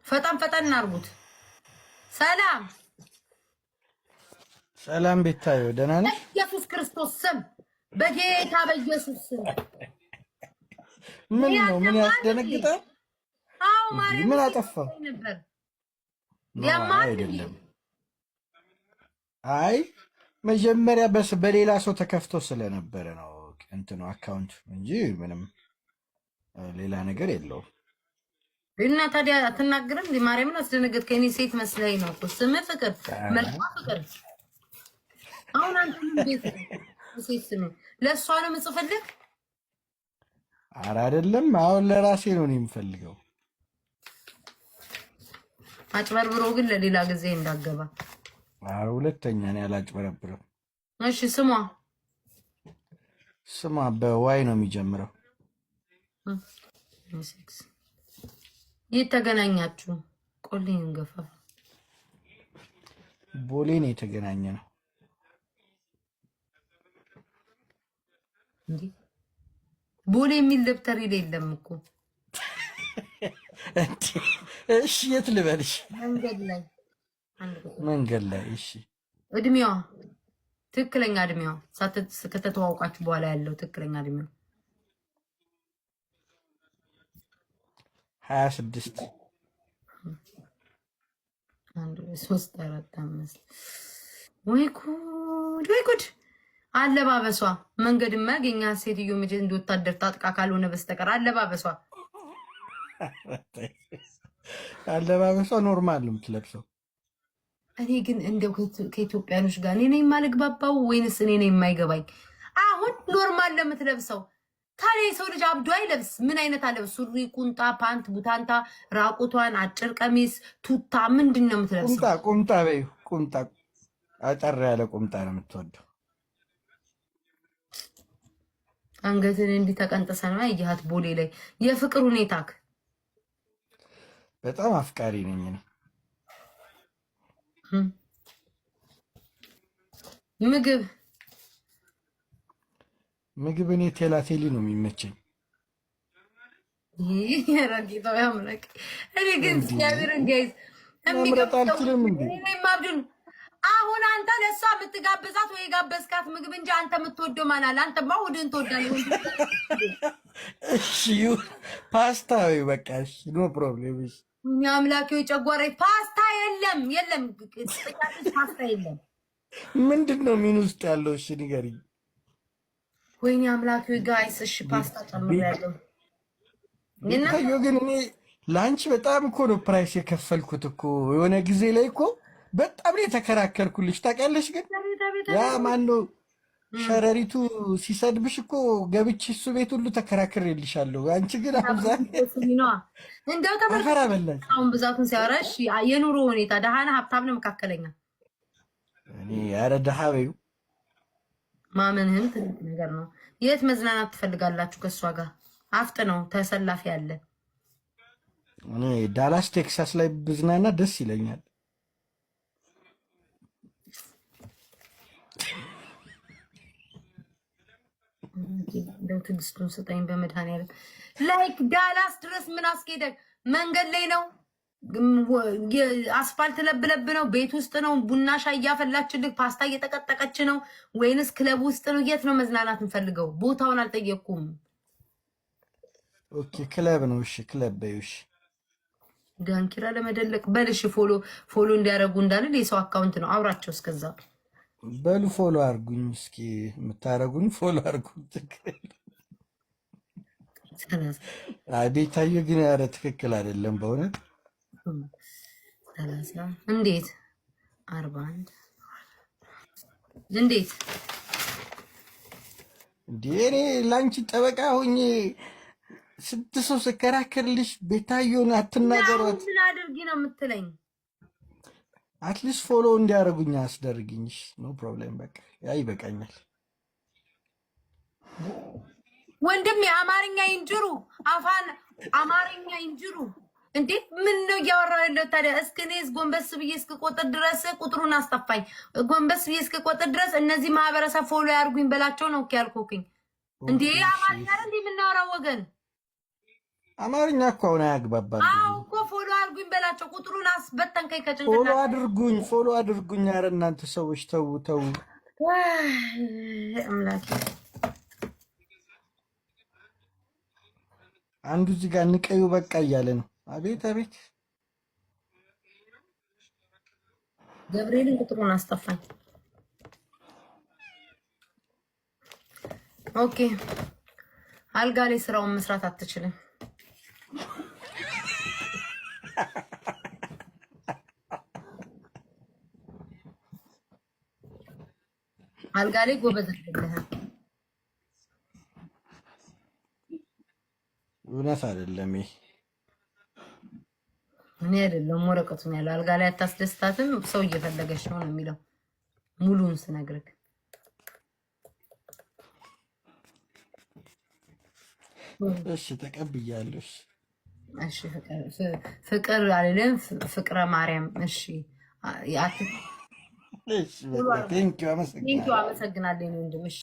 ፈጣን እናርጉት። ሰላም ሰላም ቤታዮ ደህና ነሽ? ኢየሱስ ክርስቶስ ስም በጌታ በኢየሱስ ስም ምን ነው? ምን ያስደነግጣል? አው ማርያም ምን አጠፋው ነበር? አይደለም። አይ መጀመሪያ በሌላ ሰው ተከፍቶ ስለነበረ ነው እንትኑ አካውንት እንጂ ምንም ሌላ ነገር የለውም። እና ታዲያ አትናገርም? ማርያምን አስደነገጥከኝ። እኔ ሴት መስለኝ ነው እኮ ስም ፍቅር መልካም ፍቅር። አሁን አንተ ምን ቤት ሴት ስም ለእሷ ነው የምጽፍልህ? ኧረ አይደለም፣ አሁን ለራሴ ነው የምፈልገው። አጭበርብሮ ግን ለሌላ ጊዜ እንዳገባ። ኧረ ሁለተኛ ነው ያላጭበረብረው። እሺ ስሟ በዋይ ነው የሚጀምረው። የት ተገናኛችሁ? ቆሌን ገፋ ቦሌ ነው የተገናኘ ነው እንዴ? ቦሌ የሚል ደብተር የለም እኮ። እሺ የት ልበልሽ? መንገድ ላይ። እሺ እድሜዋ ትክክለኛ እድሜዋ ከተተዋውቃችሁ በኋላ ያለው ትክክለኛ እድሜዋ 26 3 4 5 ወይ ጉድ! አለባበሷ መንገድማ ያገኛ ሴትዮ ምጅ እንደወታደር ታጥቃ ካልሆነ በስተቀር አለባበሷ ኖርማል ነው የምትለብሰው። እኔ ግን እንደው ከኢትዮጵያኖች ጋር እኔ ነኝ የማልግባባው ወይንስ እኔ ነኝ የማይገባኝ? አሁን ኖርማል ለምትለብሰው ታዲያ የሰው ልጅ አብዶ አይለብስ? ምን አይነት አለብስ? ሱሪ፣ ቁንጣ፣ ፓንት፣ ቡታንታ፣ ራቁቷን፣ አጭር ቀሚስ፣ ቱታ ምንድን ነው የምትለብሰው? ቁምጣ በይው። ቁምጣ አጠር ያለ ቁምጣ ነው የምትወደው። አንገትን እንዲህ ተቀንጥሰ ነው ያየሃት ቦሌ ላይ። የፍቅር ሁኔታክ? በጣም አፍቃሪ ነኝ ነው። ምግብ እኔ ቴላቴሊ ነው የሚመቸኝ። ረጌታው ያምለክ። እኔ ግን እግዚአብሔርን ጋይዝ የሚገጣልችልም እንዴ አሁን አንተ ለእሷ የምትጋብዛት ወይ የጋበዝካት ምግብ እንጂ አንተ የምትወደው ማናል? አንተማ ሆድህን ትወዳለህ። እሺ ፓስታ ወይ በቃ እሺ፣ ኖ ፕሮብሌም። እሺ እኛ አምላኬው ጨጓራዬ ፓስታ የለም ፓስታ የለም። ምንድን ነው ሚን ውስጥ ያለው? እሺ ንገሪኝ። ወይኔ አምላኬው ጋይስ፣ እሺ ፓስታ ጨምሬያለሁ። ግን እኔ ላንቺ በጣም እኮ ነው ፕራይስ የከፈልኩት እኮ የሆነ ጊዜ ላይ እኮ በጣም ነው የተከራከርኩልሽ። ታውቂያለሽ? ግን ያ ማነው ሸረሪቱ ሲሰድብሽ እኮ ገብቼ እሱ ቤት ሁሉ ተከራክሬልሻለሁ። አንቺ ግን እንደው ተፈራ በላሽ። አሁን ብዛቱን ሲያወራሽ የኑሮ ሁኔታ ደሃ ነህ ሀብታም ነህ መካከለኛ? እኔ ኧረ ደሃ በይው። ማመንህም ትልቅ ነገር ነው። የት መዝናናት ትፈልጋላችሁ ከእሷ ጋር? አፍጥ ነው ተሰላፊ ያለ። እኔ ዳላስ ቴክሳስ ላይ ብዝናና ደስ ይለኛል። እንደው ትዕግስቱን ስጠኝ በመድኃኒዓለም። ላይክ ዳላስ ድረስ ምን አስኬደን? መንገድ ላይ ነው? አስፋልት ለብለብ ነው? ቤት ውስጥ ነው? ቡና ሻይ እያፈላችልህ ፓስታ እየጠቀጠቀች ነው? ወይንስ ክለብ ውስጥ ነው? የት ነው መዝናናት እንፈልገው? ቦታውን አልጠየቅኩም። ኦኬ ክለብ ነው። እሺ ክለብ በይው። እሺ ዳንኪራ ለመደለቅ በልሽ። ፎሎ እንዲያደርጉ እንዳልል የሰው አካውንት ነው። አውራቸው እስከዛ በሉ ፎሎ አርጉኝ። እስኪ የምታረጉኝ ፎሎ አርጉኝ። ቤታዬ ግን ኧረ ትክክል አይደለም በእውነት። 30 እንዴት 41 እንዴት እንዴ? እኔ ላንቺ ጠበቃ ሆኜ ስንት ሰው ስከራከርልሽ ቤታዬን አትናገሯት። ምን አድርጊ ነው የምትለኝ? አትሊስት ፎሎ እንዲያደርጉኝ አስደርግኝሽ። ኖ ፕሮብሌም። በቃ ያ ይበቃኛል። ወንድም የአማርኛ ይንጅሩ አፋን አማርኛ ይንጅሩ። እንዴ ምን ነው እያወራሁ ያለው ታዲያ? እስከኔስ ጎንበስ ብዬ እስከቆጥር ድረስ ቁጥሩን አስጠፋኝ። ጎንበስ ብዬ እስከቆጥር ድረስ እነዚህ ማህበረሰብ ፎሎ ያርጉኝ በላቸው ነው ያልኩኝ። እንዴ አማርኛ እንዴ የምናወራው ወገን? አማርኛ እኮ አሁን አያግባባም። አዎ እኮ ፎሎ አድርጉኝ በላቸው። ቁጥሩን አስበተንከኝ ከጭንቅላት። ፎሎ አድርጉኝ። ኧረ እናንተ ሰዎች ተው ተው። አምላኬ አንዱ እዚህ ጋር ንቀዩ በቃ እያለ ነው። አቤት አቤት። ገብርኤልን ቁጥሩን አስጠፋኝ። ኦኬ አልጋ ላይ ስራውን መስራት አትችልም። አልጋ ላይ ጎበዝ አይደለህም። እውነት አይደለም ይሄ። እኔ አይደለም ወረቀቱን ያለው አልጋ ላይ አታስደስታትም። ሰው እየፈለገች ነው የሚለው ሙሉን ስነግርህ። እሺ ተቀብያለሁ። እሺ ፍቅር አይደለም ፍቅረ ማርያም። እሺ ቴንኪው አመሰግናለሁ። አመሰግናለሁ ወንድም። እሺ